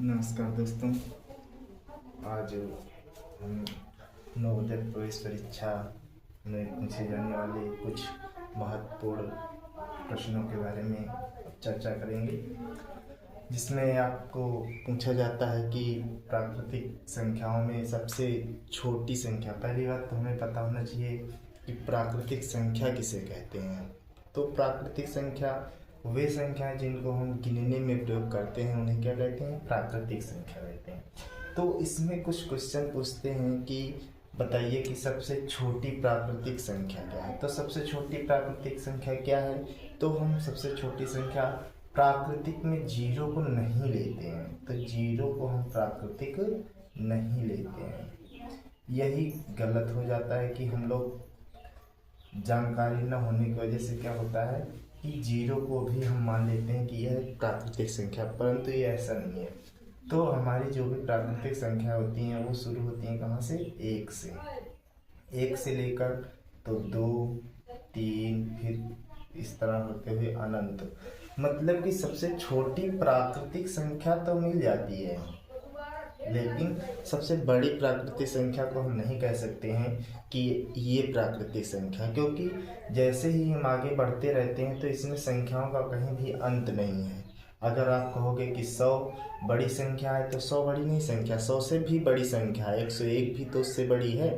नमस्कार दोस्तों। आज हम नवोदय प्रवेश परीक्षा में पूछे जाने वाले कुछ महत्वपूर्ण प्रश्नों के बारे में चर्चा करेंगे, जिसमें आपको पूछा जाता है कि प्राकृतिक संख्याओं में सबसे छोटी संख्या। पहली बात तो हमें पता होना चाहिए कि प्राकृतिक संख्या किसे कहते हैं। तो प्राकृतिक संख्या वे संख्याएं जिनको हम गिनने में प्रयोग करते हैं उन्हें क्या कहते हैं? प्राकृतिक संख्या कहते हैं। तो इसमें कुछ क्वेश्चन पूछते हैं कि बताइए कि सबसे छोटी प्राकृतिक संख्या क्या है। तो सबसे छोटी प्राकृतिक संख्या क्या है? तो हम सबसे छोटी संख्या प्राकृतिक में जीरो को नहीं लेते हैं। तो जीरो को हम प्राकृतिक नहीं लेते हैं। यही गलत हो जाता है कि हम लोग जानकारी न होने की वजह से क्या होता है कि जीरो को भी हम मान लेते हैं कि यह प्राकृतिक संख्या, परंतु ये ऐसा नहीं है। तो हमारी जो भी प्राकृतिक संख्या होती हैं वो शुरू होती हैं कहाँ से? एक से लेकर तो 2, 3, फिर इस तरह होते हुए अनंत। मतलब कि सबसे छोटी प्राकृतिक संख्या तो मिल जाती है, लेकिन सबसे बड़ी प्राकृतिक संख्या को हम नहीं कह सकते हैं कि ये प्राकृतिक संख्या, क्योंकि जैसे ही हम आगे बढ़ते रहते हैं तो इसमें संख्याओं का कहीं भी अंत नहीं है। अगर आप कहोगे कि 100 बड़ी संख्या है तो 100 बड़ी नहीं संख्या, 100 से भी बड़ी संख्या है, 101 भी तो उससे बड़ी है।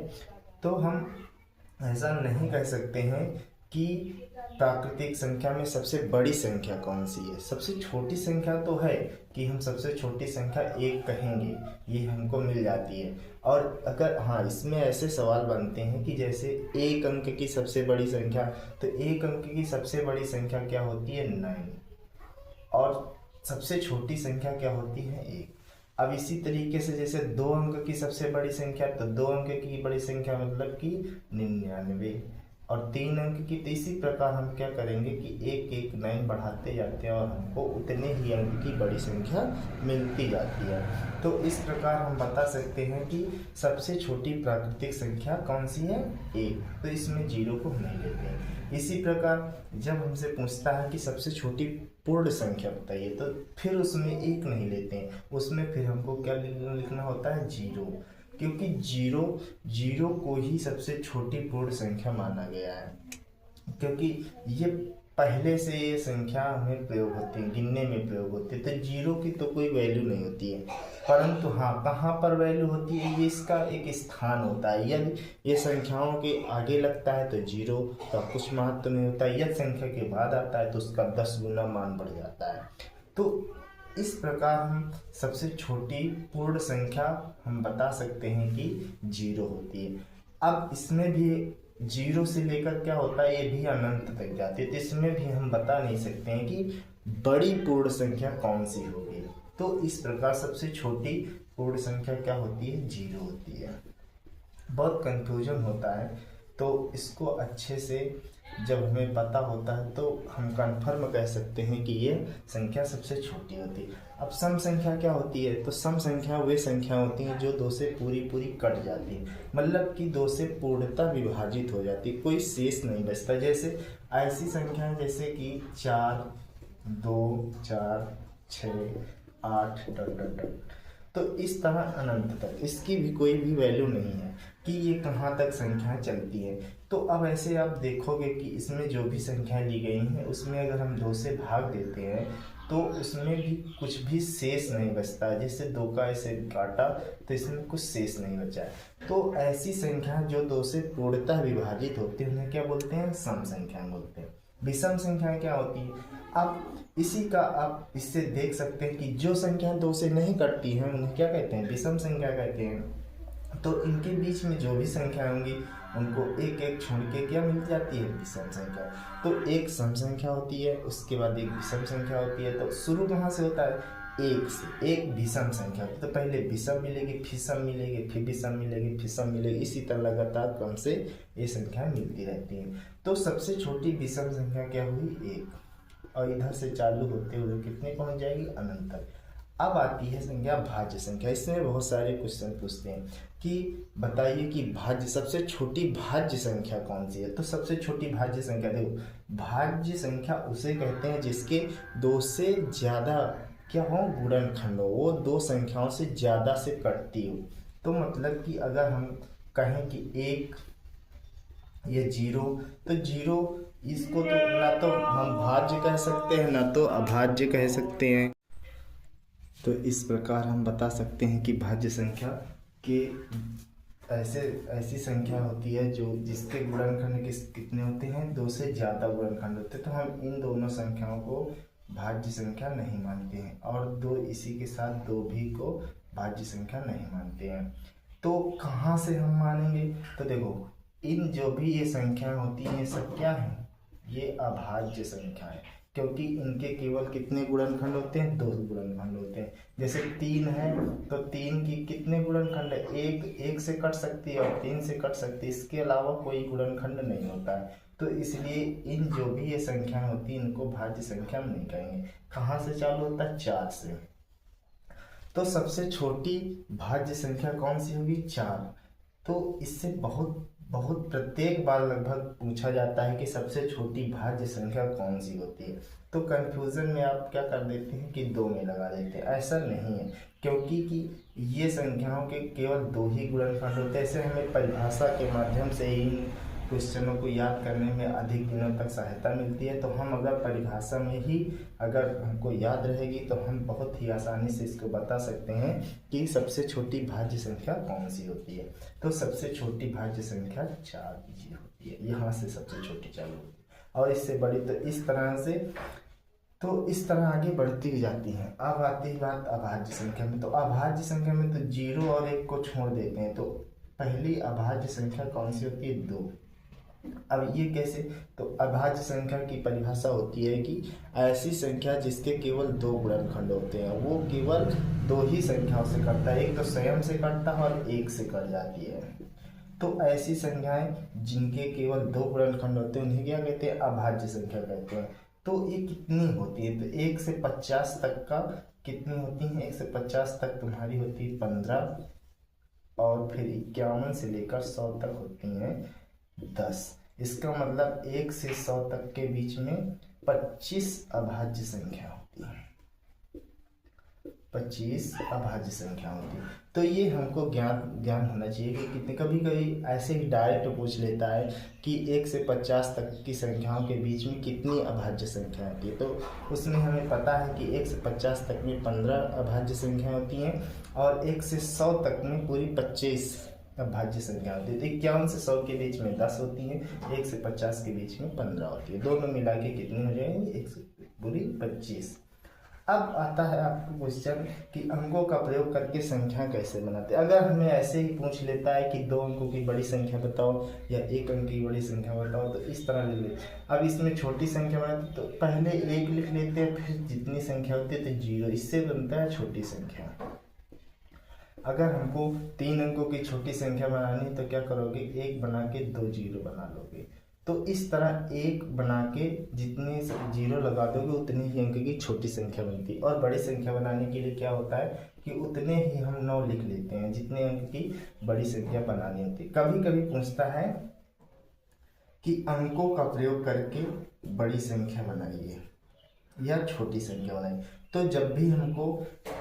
तो हम ऐसा नहीं कह सकते हैं कि प्राकृतिक संख्या में सबसे बड़ी संख्या कौन सी है। सबसे छोटी संख्या तो है कि हम सबसे छोटी संख्या 1 कहेंगे, ये हमको मिल जाती है। और अगर इसमें ऐसे सवाल बनते हैं कि जैसे एक अंक की सबसे बड़ी संख्या, तो एक अंक की सबसे बड़ी संख्या क्या होती है? 9। और सबसे छोटी संख्या क्या होती है? 1। अब इसी तरीके से जैसे 2 अंक की सबसे बड़ी संख्या, तो 2 अंक की बड़ी संख्या मतलब कि 99। और 3 अंक की, तो इसी प्रकार हम क्या करेंगे कि 1 9 बढ़ाते जाते हैं और हमको उतने ही अंक की बड़ी संख्या मिलती जाती है। तो इस प्रकार हम बता सकते हैं कि सबसे छोटी प्राकृतिक संख्या कौन सी है? 1। तो इसमें जीरो को नहीं लेते हैं। इसी प्रकार जब हमसे पूछता है कि सबसे छोटी पूर्ण संख्या बताइए, तो फिर उसमें 1 नहीं लेते हैं, उसमें फिर हमको क्या लिखना होता है? जीरो। क्योंकि जीरो को ही सबसे छोटी पूर्ण संख्या माना गया है, क्योंकि ये पहले से ये संख्या हमें प्रयोग होती है, गिनने में प्रयोग होती है। तो जीरो की तो कोई वैल्यू नहीं होती है, परंतु कहाँ पर वैल्यू होती है? ये इसका एक स्थान होता है। यदि ये संख्याओं के आगे लगता है तो जीरो का कुछ महत्व नहीं होता है, यदि संख्या के बाद आता है तो उसका 10 गुना मान बढ़ जाता है। तो इस प्रकार हम सबसे छोटी पूर्ण संख्या हम बता सकते हैं कि जीरो होती है। अब इसमें भी जीरो से लेकर क्या होता है, ये भी अनंत तक जाती है। तो इसमें भी हम बता नहीं सकते हैं कि बड़ी पूर्ण संख्या कौन सी होगी। तो इस प्रकार सबसे छोटी पूर्ण संख्या क्या होती है? जीरो होती है। बहुत कंफ्यूजन होता है, तो इसको अच्छे से जब हमें पता होता है तो हम कन्फर्म कह सकते हैं कि ये संख्या सबसे छोटी होती है। अब सम संख्या क्या होती है? तो सम संख्या वे संख्या होती हैं जो 2 से पूरी कट जाती है, मतलब कि 2 से पूर्णतः विभाजित हो जाती है, कोई शेष नहीं बचता। जैसे ऐसी संख्याएं जैसे कि 4, 2, 4, 6, 8 तो इस तरह अनंत तक इसकी भी कोई भी वैल्यू नहीं है कि ये कहाँ तक संख्याएं चलती है। तो अब ऐसे आप देखोगे कि इसमें जो भी संख्याएं ली गई हैं उसमें अगर हम 2 से भाग देते हैं तो उसमें भी कुछ भी शेष नहीं बचता है। जैसे 2 का ऐसे काटा तो इसमें कुछ शेष नहीं बचा है। तो ऐसी संख्याएं जो 2 से पूर्णतः विभाजित होती है उन्हें क्या बोलते हैं? सम संख्याएं बोलते हैं। विषम संख्याएं क्या होती है? अब इसी का आप इससे देख सकते हैं कि जो संख्याएं 2 से नहीं कटती हैं उन्हें क्या कहते हैं? विषम संख्या कहते हैं। तो इनके बीच में जो भी संख्या होंगी उनको एक छोड़ के क्या मिल जाती है? विषम संख्या। तो एक सम संख्या होती है, उसके बाद एक विषम संख्या होती है। तो शुरू कहाँ से होता है? 1 से। एक विषम संख्या, तो पहले विषम मिलेगी, फिर सम मिलेगी, फिर विषम मिलेगी, फिर सम मिलेगी, इसी तरह लगातार क्रम से ये संख्या मिलती रहती है। तो सबसे छोटी विषम संख्या क्या हुई? 1। और इधर से चालू होते हुए कितने पहुंच जाएगी? अनंत तक। अब आती है संख्या भाज्य संख्या। इसमें बहुत सारे क्वेश्चन पूछते हैं कि बताइए कि भाज्य सबसे छोटी भाज्य संख्या कौन सी है। तो सबसे छोटी भाज्य संख्या, देखो भाज्य संख्या उसे कहते हैं जिसके 2 से ज़्यादा क्या हो, गुणनखंड हो, वो दो संख्याओं से ज़्यादा से कटती हो। तो मतलब कि अगर हम कहें कि एक, ये जीरो, तो जीरो इसको तो ना तो हम भाज्य कह सकते हैं ना तो अभाज्य कह सकते हैं। तो इस प्रकार हम बता सकते हैं कि भाज्य संख्या के ऐसे ऐसी संख्या होती है जो जिसके गुणनखंड कितने होते हैं, दो से ज़्यादा गुणनखंड होते हैं। तो हम इन दोनों संख्याओं को भाज्य संख्या नहीं मानते हैं, और दो इसी के साथ दो भी को भाज्य संख्या नहीं मानते हैं। तो कहाँ से हम मानेंगे? तो देखो, इन जो भी ये संख्याएं होती हैं ये सब क्या है, ये अभाज्य संख्या है, क्योंकि इनके केवल कितने गुणनखंड होते हैं, दो गुणनखंड होते हैं। जैसे तीन है तो तीन की कितने गुणनखंड है, एक, एक से कट सकती है और तीन से कट सकती है, इसके अलावा कोई गुणनखंड नहीं होता है। तो इसलिए इन जो भी ये संख्या होती है इनको भाज्य संख्या हम नहीं कहेंगे। कहाँ से चालू होता है, चार से। तो सबसे छोटी भाज्य संख्या कौन सी होगी, चार। तो इससे बहुत बहुत प्रत्येक बार लगभग पूछा जाता है कि सबसे छोटी भाज्य संख्या कौन सी होती है। तो कंफ्यूजन में आप क्या कर देते हैं कि दो में लगा देते हैं। ऐसा नहीं है, क्योंकि कि ये संख्याओं के केवल दो ही गुणनखंड होते हैं। ऐसे हमें परिभाषा के माध्यम से इन क्वेश्चनों को याद करने में अधिक दिनों तक सहायता मिलती है। तो हम अगर परिभाषा में ही अगर हमको याद रहेगी तो हम बहुत ही आसानी से इसको बता सकते हैं कि सबसे छोटी भाज्य संख्या कौन सी होती है। तो सबसे छोटी भाज्य संख्या 4 ही होती है, यहाँ से सबसे छोटी चालू होती है, और इससे बड़ी तो इस तरह से, तो इस तरह आगे बढ़ती जाती हैं। अब आती है बात अभाज्य संख्या में। तो अभाज्य संख्या में तो जीरो और एक को छोड़ देते हैं। तो पहली अभाज्य संख्या कौन सी होती है, दो। अब ये कैसे, तो अभाज्य संख्या की परिभाषा होती है कि ऐसी संख्या जिसके केवल दो गुणनखंड होते हैं, वो केवल दो ही संख्याओं से कटता है, एक तो स्वयं से कटता है और एक से कट जाती है। तो ऐसी संख्याएं जिनके केवल दो गुणनखंड होते हैं उन्हें क्या कहते हैं, अभाज्य संख्या कहते हैं। तो ये कितनी होती है, तो 1 से 50 तक का कितनी होती है, 1 से 50 तक तुम्हारी होती है 15, और फिर 51 से लेकर 100 तक होती हैं 10। इसका मतलब 1 से 100 तक के बीच में 25 अभाज्य संख्या होती है, 25 अभाज्य संख्या होती है। तो ये हमको ज्ञान होना चाहिए कि कितने, कभी कभी ऐसे ही डायरेक्ट पूछ लेता है कि 1 से 50 तक की संख्याओं के बीच में कितनी अभाज्य संख्या होती है। तो उसमें हमें पता है कि 1 से 50 तक में 15 अभाज्य संख्या होती हैं, और 1 से 100 तक में पूरी 25 अभाज्य संख्या होती है। तो 51 से 100 के बीच में 10 होती है, 1 से 50 के बीच में 15 होती है। दोनों मिला के कितनी हो जाएंगी, 1 से पूरी 25। अब आता है आपको क्वेश्चन कि अंकों का प्रयोग करके संख्या कैसे बनाते हैं। अगर हमें ऐसे ही पूछ लेता है कि 2 अंकों की बड़ी संख्या बताओ या 1 अंक की बड़ी संख्या बताओ, तो इस तरह ले लेते। अब इसमें छोटी संख्या बनाते तो पहले 1 लिख लेते हैं, फिर जितनी संख्या होती है तो 0, इससे बनता है छोटी संख्या। अगर हमको 3 अंकों की छोटी संख्या बनानी है तो क्या करोगे, 1 बना के 2 जीरो बना लोगे। तो इस तरह 1 बना के जितने जीरो लगा दोगे उतनी ही अंक की छोटी संख्या बनती है। और बड़ी संख्या बनाने के लिए क्या होता है कि उतने ही हम 9 लिख लेते हैं जितने अंक की बड़ी संख्या बनानी होती है। कभी कभी पूछता है कि अंकों का प्रयोग करके बड़ी संख्या बनाइए या छोटी संख्या बनाइए। तो जब भी हमको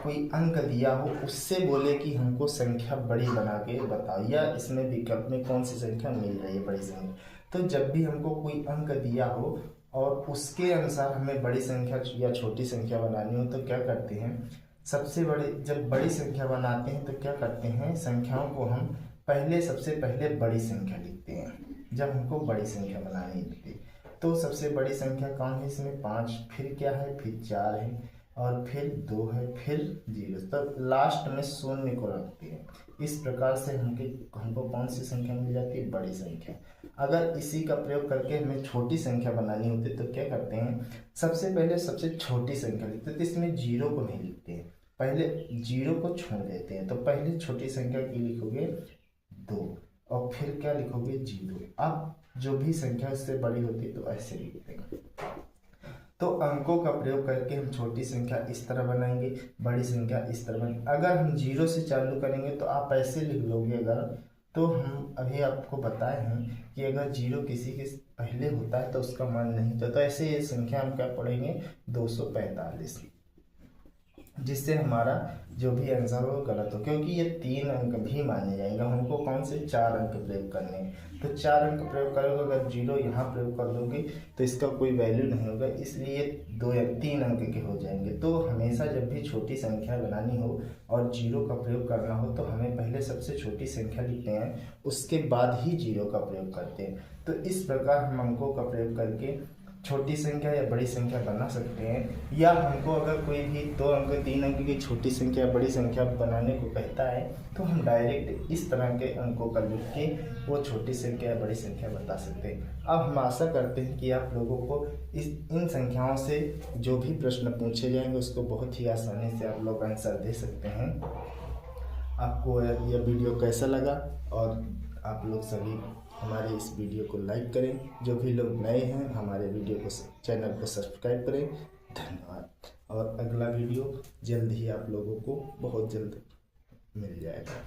कोई अंक दिया हो उससे बोले कि हमको संख्या बड़ी बना के बताओ, या इसमें विकल्प में कौन सी संख्या मिल रही है, बड़ी संख्या। तो जब भी हमको कोई अंक दिया हो और उसके अनुसार हमें बड़ी संख्या या छोटी संख्या बनानी हो तो क्या करते हैं, सबसे बड़ी, जब बड़ी संख्या बनाते हैं तो क्या करते हैं, संख्याओं को हम सबसे पहले बड़ी संख्या लिखते हैं जब हमको बड़ी संख्या बनानी होती है। तो सबसे बड़ी संख्या कौन है इसमें, 5, फिर क्या है, फिर 4 है, और फिर 2 है, फिर 0, तब लास्ट में शून्य को रखते हैं। इस प्रकार से हमको कौन सी संख्या मिल जाती है, बड़ी संख्या। अगर इसी का प्रयोग करके हमें छोटी संख्या बनानी होती है तो क्या करते हैं, सबसे पहले सबसे छोटी संख्या लिखते हैं। तो इसमें 0 को नहीं लिखते हैं, पहले 0 को छोड़ देते हैं। तो पहले छोटी संख्या की लिखोगे 2, और फिर क्या लिखोगे, 0। अब जो भी संख्या उससे बड़ी होती है तो ऐसे लिखते हैं। तो अंकों का प्रयोग करके हम छोटी संख्या इस तरह बनाएंगे, बड़ी संख्या इस तरह बनाएंगे। अगर हम 0 से चालू करेंगे तो आप ऐसे लिख लोगे। अगर तो हम अभी आपको बताए हैं कि अगर 0 किसी के पहले होता है तो उसका मान नहीं होता। तो ऐसे ये संख्या हम क्या पढ़ेंगे, 245। जिससे हमारा जो भी आंसर हो गलत हो, क्योंकि ये 3 अंक भी माने जाएंगे। हमको कौन से 4 अंक प्रयोग करने हैं, तो 4 अंक प्रयोग करोगे, अगर 0 यहाँ प्रयोग कर दोगे तो इसका कोई वैल्यू नहीं होगा, इसलिए 2 या 3 अंक के हो जाएंगे। तो हमेशा जब भी छोटी संख्या बनानी हो और 0 का प्रयोग करना हो तो हमें पहले सबसे छोटी संख्या लिखते हैं, उसके बाद ही 0 का प्रयोग करते हैं। तो इस प्रकार हम अंकों का प्रयोग करके छोटी संख्या या बड़ी संख्या बना सकते हैं। या हमको अगर कोई भी 2 अंक 3 अंक की छोटी संख्या बड़ी संख्या बनाने को कहता है तो हम डायरेक्ट इस तरह के अंकों का लिख के वो छोटी संख्या या बड़ी संख्या बता सकते हैं। अब हम आशा करते हैं कि आप लोगों को इन संख्याओं से जो भी प्रश्न पूछे जाएंगे उसको बहुत ही आसानी से आप लोग आंसर दे सकते हैं। आपको यह वीडियो कैसा लगा, और आप लोग सभी हमारे इस वीडियो को लाइक करें, जो भी लोग नए हैं हमारे वीडियो को चैनल को सब्सक्राइब करें। धन्यवाद। और अगला वीडियो जल्द ही आप लोगों को बहुत जल्द मिल जाएगा।